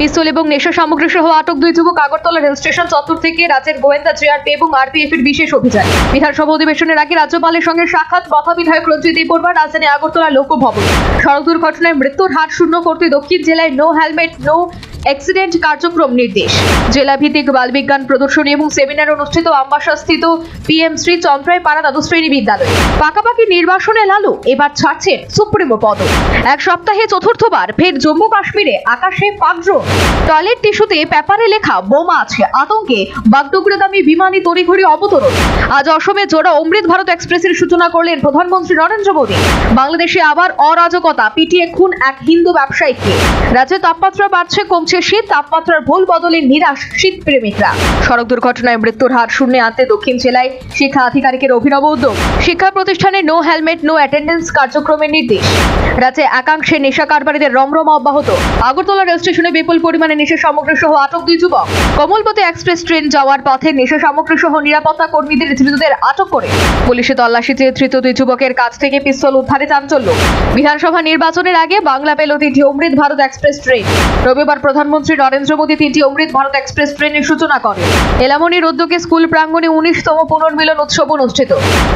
পিস্তল এবং নেশা সামগ্রী সহ আটক দুই যুবক আগরতলা রেল স্টেশন চত্বর থেকে রাজ্যের গোয়েন্দা জিআরপি এবং আরপিএফ এর বিশেষ অভিযান। বিধানসভা অধিবেশনের আগে রাজ্যপালের সঙ্গে সাক্ষাৎ কথা বিধায়ক রঞ্জিত দেববর্মা রাজধানী আগরতলা লোকভবন। সড়ক দুর্ঘটনায় মৃত্যুর হার শূন্য করতে দক্ষিণ জেলায় নো হেলমেট নো অ্যাক্সিডেন্ট কার্যক্রম নির্দেশ। জেলা ভিত্তিক বালবিজ্ঞান প্রদর্শনী এবং সেমিনার অনুষ্ঠিত আমবাসাস্থিত পিএম শ্রী চন্দ্রায় পাড়া দ্বাদশ শ্রেণী বিদ্যালয়ে। পাকাপাকি নির্বাসনে লালু এবার ছাড়ছেন সুপ্রিমো পদ। এক সপ্তাহে চতুর্থবার ফের জম্মু কাশ্মীরে আকাশে পাক ড্রোন। টয়লেট টিস্যুতে পেপারে লেখা বোমা আছে, আতঙ্কে বাগডোগরাগামী বিমানে তড়িঘড়ি অবতরণ। আজ অসমে জোড়া অমৃত ভারত এক্সপ্রেসের সূচনা করলেন প্রধানমন্ত্রী নরেন্দ্র মোদী। বাংলাদেশে আবার অরাজকতা, পিটিয়ে খুন এক হিন্দু ব্যবসায়ীকে। রাজ্যে তাপমাত্রা বাড়ছে, কমছে শীত, তাপমাত্রার ভুল বদলে নিরাশ শীত প্রেমিকরা। সড়ক দুর্ঘটনায় মৃত্যুর হার শূন্যে আনতে দক্ষিণ জেলায় শিক্ষা আধিকারিকের অভিনব উদ্যোগ। শিক্ষা প্রতিষ্ঠানে নো হেলমেট নো অ্যাটেন্ডেন্স কার্যক্রমের নির্দেশ। রাজ্যে একাংশে নেশা কারবারিদের রমরমা অব্যাহত। আগরতলা রেল স্টেশনে বিপুল পরিমাণে নেশা সামগ্রী সহ আটক দুই যুবক। কমলপতি এক্সপ্রেস ট্রেন যাওয়ার পথে নেশা সামগ্রী সহ নিরাপত্তা কর্মীদের ধৃতদের আটক করে পুলিশে তল্লাশিতে ধৃত দুই যুবকের কাছ থেকে পিস্তল উদ্ধারে চাঞ্চল্য। বিধানসভা নির্বাচনের আগে বাংলা পেল তিনটি অমৃত ভারত এক্সপ্রেস ট্রেন। রবিবার প্রধানমন্ত্রী নরেন্দ্র মোদী তিনটি অমৃত ভারত এক্সপ্রেস ট্রেনের সূচনা করেন। এলামনির উদ্যোগে স্কুল প্রাঙ্গণে 19তম পুনর্মিলন উৎসব অনুষ্ঠিত।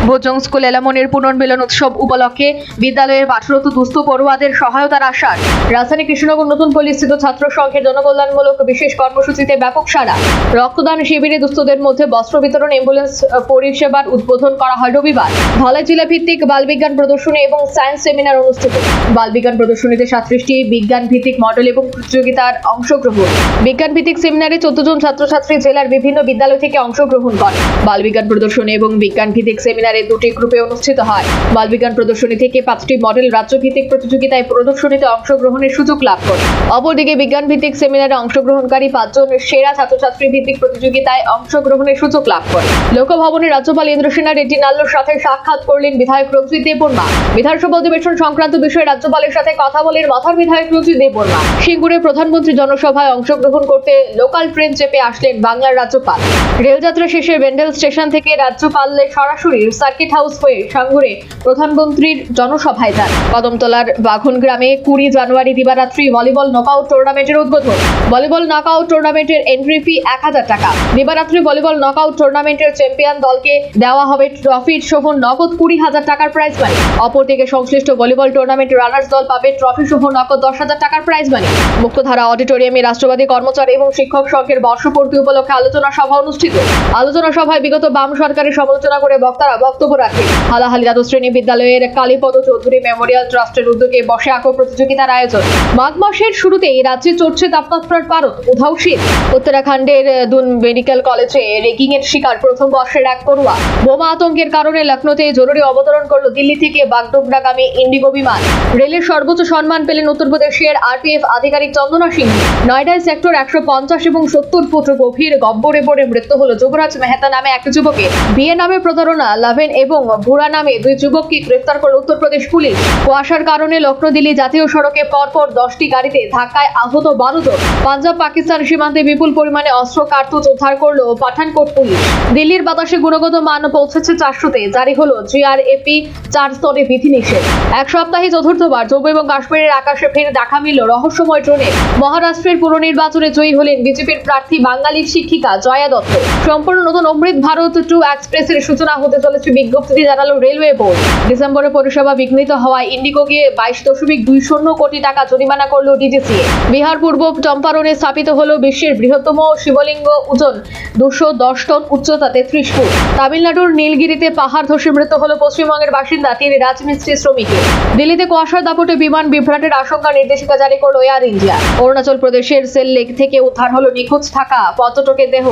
ভোজং স্কুল এলামনির পুনর্মিলন উৎসব উপলক্ষে বিদ্যালয়ের পাঠরত দুস্থ পড়ুয়াদের সহায়তার আশ্বাস। রাজধানী কৃষ্ণনগর নতুন পল্লীস্থিত ছাত্র সংঘের জনকল্যাণমূলক বিশেষ কর্মসূচিতে ব্যাপক সাড়া। রক্তদান শিবিরে দুস্থদের মধ্যে বস্ত্র বিতরণ, অ্যাম্বুলেন্স পরিষেবার উদ্বোধন করা হয় রবিবার। ধলাই জেলা ভিত্তিক বালবিজ্ঞান প্রদর্শনী এবং সায়েন্স সেমিনার অনুষ্ঠিত। বালবিজ্ঞান প্রদর্শনীতে 37টি বিজ্ঞান ভিত্তিক মডেল এবং প্রতিযোগিতার অংশগ্রহণ। বিজ্ঞান ভিত্তিক সেমিনারে 14 জন ছাত্রছাত্রী জেলার বিভিন্ন বিদ্যালয় থেকে অংশগ্রহণ করে। বালবিজ্ঞান প্রদর্শনী এবং বিজ্ঞান ভিত্তিক সেমিনারে দুটি গ্রুপে অনুষ্ঠিত হয়। বালবিজ্ঞান প্রদর্শনী থেকে 5টি মডেল রাজ্য ভিত্তিক প্রতিযোগিতায় প্রদর্শনীতে অংশগ্রহণের সুযোগ লাভ করে। অপরদিকে বিজ্ঞান ভিত্তিক সেমিনারে অংশগ্রহণকারী 5 জন সেরা ছাত্রছাত্রী ভিত্তিক প্রতিযোগিতায় অংশগ্রহণের সুযোগ লাভ করে। লোকভবনে রাজ্যপাল ইন্দ্রসেনা রেড্ডি নাল্লোর সাথে সাক্ষাৎ করলেন বিধায়ক রঞ্জিত দেববর্মা। বিধানসভা অধিবেশন সংক্রান্ত বিষয়ে রাজ্যপালের সাথে কথা বলেন মাথার বিধায়ক রঞ্জিত দেববর্মা। সিঙ্গুরে প্রধানমন্ত্রী জনসভায় অংশগ্রহণ করতে লোকাল ট্রেন চেপে আসলেন বাংলার রাজ্যপাল। রেলযাত্রা শেষে বেন্ডেল স্টেশন থেকে রাজ্যপালের সরাসরি সার্কিট হাউস হয়ে সাঙ্গুরে প্রধানমন্ত্রীর জনসভায় যান। কদমতলার বাঘন গ্রামে 20 জানুয়ারি দিবারাত্রি ভলিবল নকআউট টুর্নামেন্টের উদ্বোধন। ভলিবল নকআউট টুর্নামেন্টের এন্ট্রি ফি 1000 টাকা। দিবারাত্রি ভলিবল নকআউট টুর্নামেন্টের চ্যাম্পিয়ন দলকে দেওয়া হবে ট্রফি সহ নগদ 20,000 টাকার প্রাইজ মানি। অপরদিকে সংশ্লিষ্ট ভলিবল টুর্নামেন্টের রানার্স দল পাবে ট্রফি সহ নগদ 10,000 টাকার প্রাইজ মানি। মুক্তধারা অডিটোরিয়ামে রাষ্ট্রবাদী কর্মচারী এবং শিক্ষক সংঘের বর্ষপূর্তি উপলক্ষে আলোচনা সভা অনুষ্ঠিত। আলোচনা সভায় বিগত বাম সরকারের সমালোচনা করে বক্তারা বক্তব্য রাখেন। হালাহালি দ্বাদশ শ্রেণী বিদ্যালয়ের কালীপদ চৌধুরী মেমোরিয়াল ট্রাস্টের উদ্যোগে বসে আঁকো প্রতিযোগিতার আয়োজন। মাঘ মাসের শুরুতেই রাজ্যে চড়ছে তাপমাত্রার পারদ, উধাও শীত। উত্তরাখণ্ডের দুন মেডিকেল কলেজে রেগিং এর শিকার প্রথম বর্ষের এক পড়ুয়া। বোমা আতঙ্কের কারণে লখনৌতে জরুরি অবতরণ করল দিল্লি থেকে বাগডোগরাগামী ইন্ডিগো বিমান। রেলের সর্বোচ্চ সম্মান পেলেন উত্তরপ্রদেশের আরপিএফ আধিকারিক চন্দনা সিং। নয়ডায় সেক্টর 150 এবং 70 ফুট গভীর গব্বরে পড়ে মৃত্যু হলো যুবরাজ মেহতা নামে এক যুবকের। বিয়ে নামে প্রতারণা, লাভেন এবং ভুরা নামে দুই যুবককে গ্রেফতার করল উত্তরপ্রদেশ পুলিশ। কুয়াশার কারণে লখনৌ দিল্লি জাতীয় সড়কে পরপর 10টি গাড়িতে ধাক্কায় আহত 12 জন। পাঞ্জাব পাকিস্তান সীমান্তে বিপুল পরিমাণে অস্ত্র কার্তুজ উদ্ধার করল পাঠানকোট পুলিশ। দিল্লির বাতাসে গুণগত মান পৌঁছেছে 400-তে। জারি হলো জিআরএপি 4 স্তরে বিধিনিষেধ। এক সপ্তাহে চতুর্থবার জম্মু এবং কাশ্মীরের আকাশে ফের দেখা মিলল রহস্যময় ড্রোনে। মহারাষ্ট্রের পুরনির্বাচনে জয়ী হলেন বিজেপির প্রার্থী বাঙালি শিক্ষিকা জয়া দত্ত। সম্পূর্ণ নতুন অমৃত ভারত 2 এক্সপ্রেসের সূচনা হতে চলেছে বিজ্ঞপ্তিতে জানালো রেলওয়ে বোর্ড। ডিসেম্বরে পরিষেবা বিঘ্নিত হওয়ায় ইন্ডিগোকে 22.20 কোটি টাকা জরিমানা করল ডিজিসিএ। বিহার পূর্ব চম্পারণে স্থাপিত হলো বিশ্বের বৃহত্তম শিবলিঙ্গ, ওজন 210 টন, উচ্চতা 33 ফুট। তামিলনাড়ুর নীলগিরিতে পাহাড় ধসে মৃত্যু হলো পশ্চিমবঙ্গের বাসিন্দা 3 রাজমিস্ত্রি শ্রমিকের। দিল্লিতে কুয়াশার দাপটে বিমান বিভ্রাটের আশঙ্কা, নির্দেশিকা জারি করল এয়ার ইন্ডিয়া। অরুণাচল প্রদেশের সেল লেক থেকে উদ্ধার হলো নিখোঁজ থাকা পর্যটকের দেহ।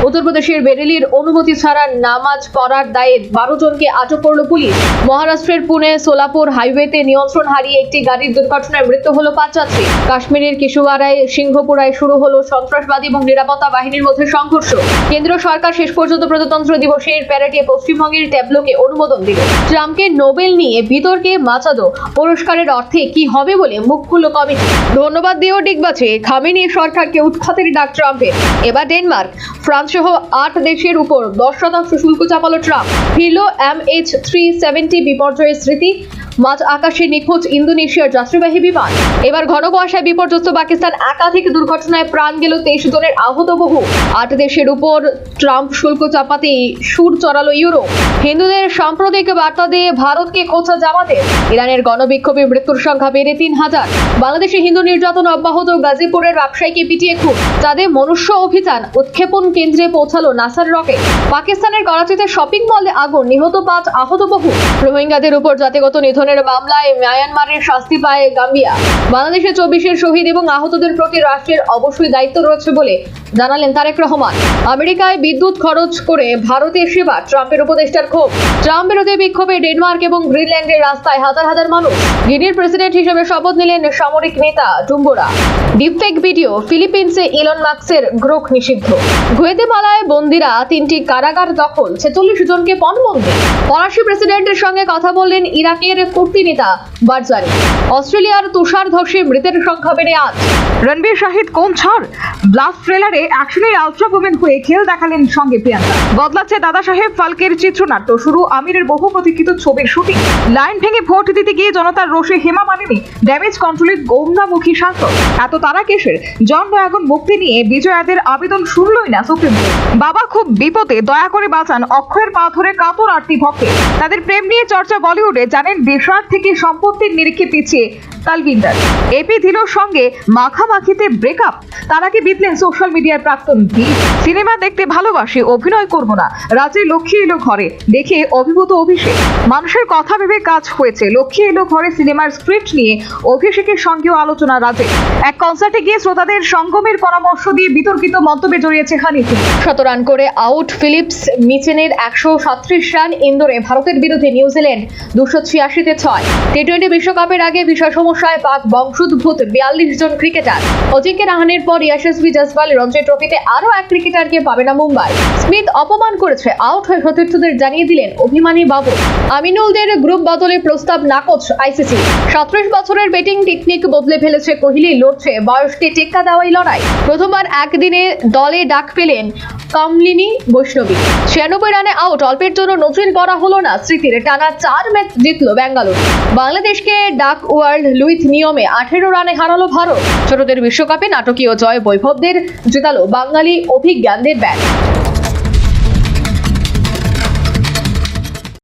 উত্তরপ্রদেশের বেরেলির অনুমতি ছাড়া নামাজ পড়ার দায়ে 12 জনকে আটক করল পুলিশ। মহারাষ্ট্রের পুনে সোলাপুর হাইওয়েতে নিয়ন্ত্রণ হারিয়ে একটি গাড়ির দুর্ঘটনায় মৃত্যু হলো 5 যাত্রী। কাশ্মীরের কিশুয়ারায় সিংহপুরায় শুরু হলো সন্ত্রাসবাদী এবং নিরাপত্তা বাহিনীর মধ্যে সংঘর্ষ। কেন্দ্র সরকার শেষ পর্যন্ত প্রজাতন্ত্র দিবসের প্যারেডে পশ্চিমবঙ্গের ট্যাবলোকে অনুমোদন দিল। ট্রাম্পকে নোবেল নিয়ে বিতর্কে মাচাদো, পুরস্কারের অর্থে কি হবে বলে মুখ খুলল কমিটি। ধন্যবাদ দিয়েও ডিগবাজে খামেনি সরকারকে উৎখাতের ডাক ট্রাম্পের। এবার ডেনমার্ক, ফ্রান্স সহ 8 দেশের উপর 10% শুল্ক চাপালো ট্রাম্প। ফিরল MH370 বিপর্যয়ের স্মৃতি। মাঝ আকাশে নিখোঁজ ইন্দোনেশিয়ার যাত্রীবাহী বিমান। এবার ঘন কুয়াশায় বিপর্যস্ত পাকিস্তান, একাধিক দুর্ঘটনায় প্রাণ গেল, 23 জনের আহত বহু। 8 দেশের উপর ট্রাম্প শুল্ক চাপাতেই সুর চড়ালো ইউরোপ। হিন্দুদের সাম্প্রদায়িক বার্তা দিয়ে ভারতকে খোঁচা জামাতের। ইরানের গণবিক্ষোভে মৃত্যুর সংখ্যা বেড়ে 3000। বাংলাদেশে হিন্দু নির্যাতন অব্যাহত, গাজীপুরের ব্যবসায়ীকে পিটিয়ে খুন। চাঁদে মনুষ্য অভিযান, উৎক্ষেপণ কেন্দ্রে পৌঁছালো নাসার রকেট। পাকিস্তানের করাচিতে শপিং মলে আগুন, নিহত 5, আহত বহু। রোহিঙ্গাদের উপর জাতিগত নিধনের মামলায় মায়ানমারের শাস্তি পায় গাম্বিয়া। বাংলাদেশে 24 শহীদ এবং আহতদের প্রতি রাষ্ট্রের অবশ্যই দায়িত্ব রয়েছে বলে জানালেন তারেক রহমান। আমেরিকায় বিদ্যুৎ খরচ করে ভারতের সেবা, ট্রাম্পের উপদেষ্টার ক্ষোভ। ট্রাম্প বিরোধী বিক্ষোভে ডেনমার্ক এবং গ্রিনল্যান্ডের রাস্তায় হাজার হাজার মানুষ। গিনির প্রেসিডেন্ট হিসেবে শপথ নিলেন সামরিক নেতা টুম্বোরা। ডিপফেক ভিডিও, ফিলিপিন্সে ইলন মাস্কের গ্রোক নিষিদ্ধ। গুয়েতেমালায় বন্দীরা 3টি কারাগার দখল, 46 জনকে পণবন্দি। ফরাসি প্রেসিডেন্টের সঙ্গে কথা বললেন ইরাকের কুর্দি নেতা বারজানি। অস্ট্রেলিয়ার তুষার ধসে মৃতের সংখ্যা বেড়ে 8। রণবীর শাহিদ কোন ছাড়? ব্লাস্ট ট্রেলারে অ্যাকশনের আলট্রা ওমেন হয়ে খেল দেখালেন সঙ্গে প্রিয়াঙ্কা। বদলাচ্ছে দাদা সাহেব ফালকের চিত্রনাট্য, শুরু আমিরের বহু প্রতীক্ষিত ছবির শুটিং। লাইন ভেঙে ভোট দিতে গিয়ে জনতার রোষে হেমা মালিনী ড্যামেজ কন্ট্রোলের গোমনামুখী সাংসদ। এত তারা কেসের? জন ডয়াগন মুক্তি নিয়ে বিজয়াদের আবেদন শুনলই না সুপ্রিম কোর্ট। বাবা খুব বিপদে, দয়া করে বাঁচান। অক্ষয়ের পা ধরে কাতর আরতি ভক্তে। তাদের প্রেম নিয়ে চর্চা বলিউডে, জানেন দেশরাগ থেকে সম্পত্তির নিরিখে পিছিয়ে তালবিন্দার। এপি ধিলোর সঙ্গে মাখামাখিতে ব্রেকআপ। তার আগে বিতলেন সোশ্যাল মিডিয়ার প্রাক্তন ভি। সিনেমা দেখতে ভালোবাসি, অভিনয় করব না। রাজে লক্ষ্মী এলো ঘরে, দেখে অভিভূত অভিষেক। মানুষের কথা ভেবে কাজ হয়েছে। লক্ষ্মী এলো ঘরে সিনেমার স্ক্রিপ্ট নিয়ে অভিষেকের সঙ্গেও আলোচনা রাজে। এক কনসার্টে গিয়ে শ্রোতাদের সঙ্গমের পরামর্শ দিয়ে বিতর্কিত মন্তব্যে জড়িয়েছে হানি সিং। 100 রান করে আউট ফিলিপস মিচেনের 137 রান। ইন্দোরে ভারতের বিরুদ্ধে নিউজিল্যান্ড 286-তে 6। টি-20 বিশ্বকাপের আগে বিষয় সমস্যায় পাক বংশোদ্ভূত 42 জন ক্রিকেটার। অজিঙ্ক্য রাহানের পর ইয়াশস্বী জয়সওয়াল রঞ্জি ট্রফিতে আরও এক ক্রিকেটারকে পাবে না মুম্বাই। স্মিথ অপমান করেছে, আউট হয়ে সতীর্থদের জানিয়ে দিলেন অভিমানী বাবু। আমিনুলদের গ্রুপ বদলে প্রস্তাব নাকচ আইসিসি। 37 বছরের ব্যাটিং টেকনিক বদলে ফেলেছে কোহলি, লড়ছে বয়সকে টেক্কা দেওয়াই লড়াই। প্রথমবার একদিনে দলে ডাক পেলেন কমলিনী বৈষ্ণবী। 96 রানে আউট, অল্পের জন্য নতুন করা হলো না স্মৃতির। টানা 4 ম্যাচ জিতল বেঙ্গালুরু। বাংলাদেশকে ডাক ওয়ার্ল্ড লুইথ নিয়মে 18 রানে হারালো ভারত। ছোটদের বিশ্বকাপে নাটকীয় জয় বৈভবদের জেতালো বাঙালি অভিজ্ঞানদের ব্যাট।